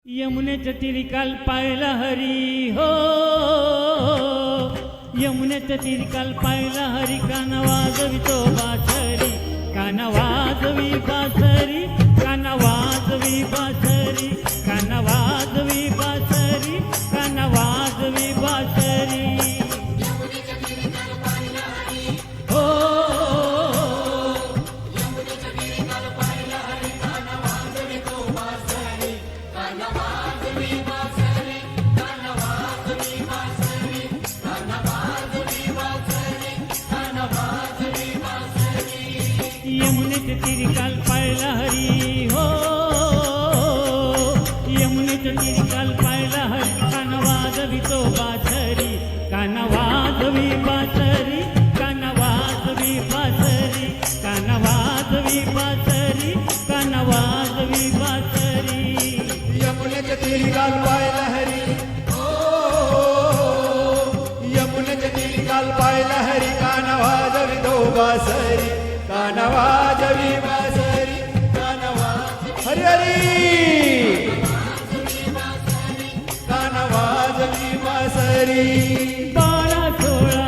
यमुनेच्या तीरी काल पाहिला हरी हो, यमुनेच्या तीरी काल पाहिला हरी. काना वाजवितो बासरी, काना वाजवी बासरी, काना वाजवी बासरी, काना वाजवी बासरी, काना वाजवी बासरी. यमुनेच्या तीरी काल पाहिला हरी हो, यमुनेच्या तीरी काल पाहिला हरी. काना वाजवितो बासरी, काना वाजवी बासरी, काना वाजवी बासरी, काना वाजवी बासरी, काना वाजवी बासरी. यमुनेच्या तीरी काल पाहिला हरी हो, यमुनेच्या तीरी काल पाहिला हरी. काना वाजवितो बासरी, काना वाजवी बासरी, काना हरी हरी, काना वाजवी बासरी. 12-16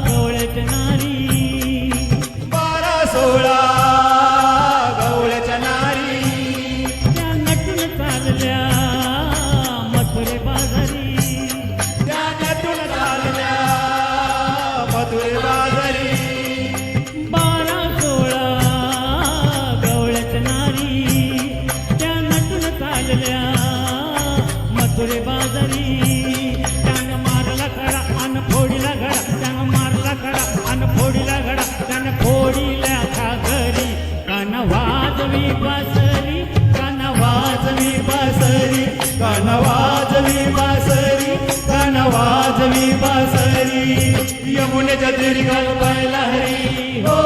गवळ्याच्या नारी, 12-16 गवळ्याच्या नारी, त्या नटून चालल्या मथुरे बाजारी, त्या नटून चालल्या मथुरे बाजारी. 12-16 गवळ्याच्या नारी, त्या नटून चालल्या मथुरे बाजारी. त्यानं मारला खडा अन फोडीला घडा, त्यानं मारला खडा अन फोडीला घडा, त्यानं फोडीला घरी. काना वाजवी बासरी, काना वाजवी बासरी, काना वाजवी बासरी, काना वाजवी बासरी. यमुनेच्या तीरी काल पाहिला हरी हो,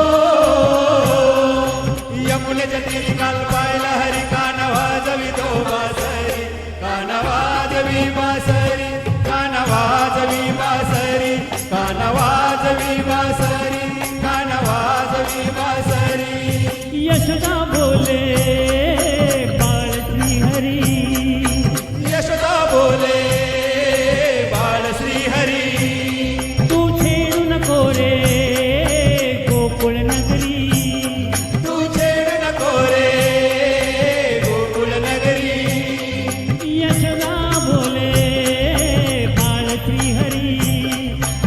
यमुनेच्या तीरी काल पाहिला हरी. काना वाजवी तो बासरी, काना वाजवी बासरी, काना वाजवी बासरी, काना वाजवी बासरी, काना वाजवी बासरी. यशोदा बोले बाळ श्रीहरी, यशोदा बोले बाळ श्रीहरी, तू छेडू नको रे गोकुळ नगरी, तू छेड नको रे गोकुळ नगरी. यशोदा बोले बाळ श्रीहरी,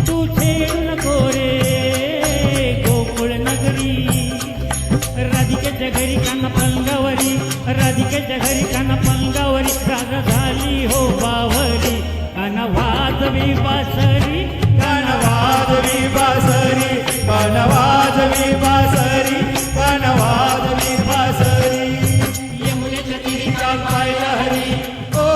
तू छेडू नको रे गोकुळ नगरी. राधिकेच्या घरी काना पंगावरी, राधिकेच्या घरी काना पंगावरी, राग झाली हो बावरी. काना वाजवी बासरी, काना वाजवी बासरी, काना वाजवी बासरी, काना वाजवी बासरी. यमुनेच्या तीरी काल पाहिला हरी ओ,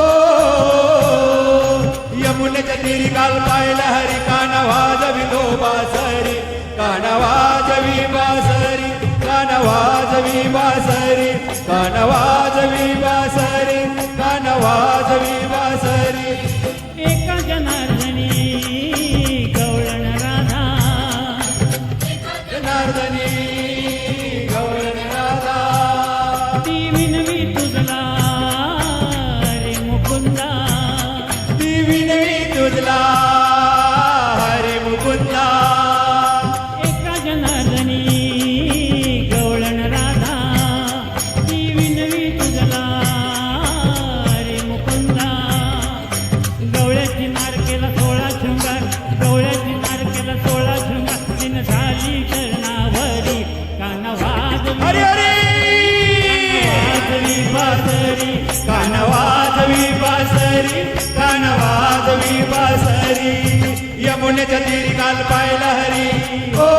यमुनेच्या तीरी काल पाहिला हरी. काना वाजवी तो बासरी, काना वाजवी बासरी, काना वाजवी बासरी, काना वाजवी बासरी, काना वाजवी बासरी. एका जनार्दनी गवळण राधा, जनार्दनी गौरण राधा, ती विनवी तुझला रे मुकुंदा. ती विनवी तुझला हरे मुकुंदा. एका जनार्दनी गवळण राधा, ती विनवी तुझला रे मुकुंदा. गवळ्याची नार केला 16 शृंगार, गवळ्याची नार केला 16 शृंगार, दिन झाली चरणावरी. काना वाजवी हरी हरी, वाजवी बासरी, काना वाजवी बासरी, काना वाजवी बासरी. यमुनेच्या तीरी काल पाहिला हरी ओ,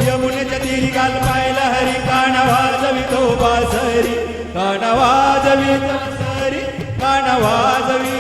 यमुनेच्या तीरी काल पाहिला हरी. काना वाजवी तो बासरी, काना वाजवी बासरी, काना वाजवी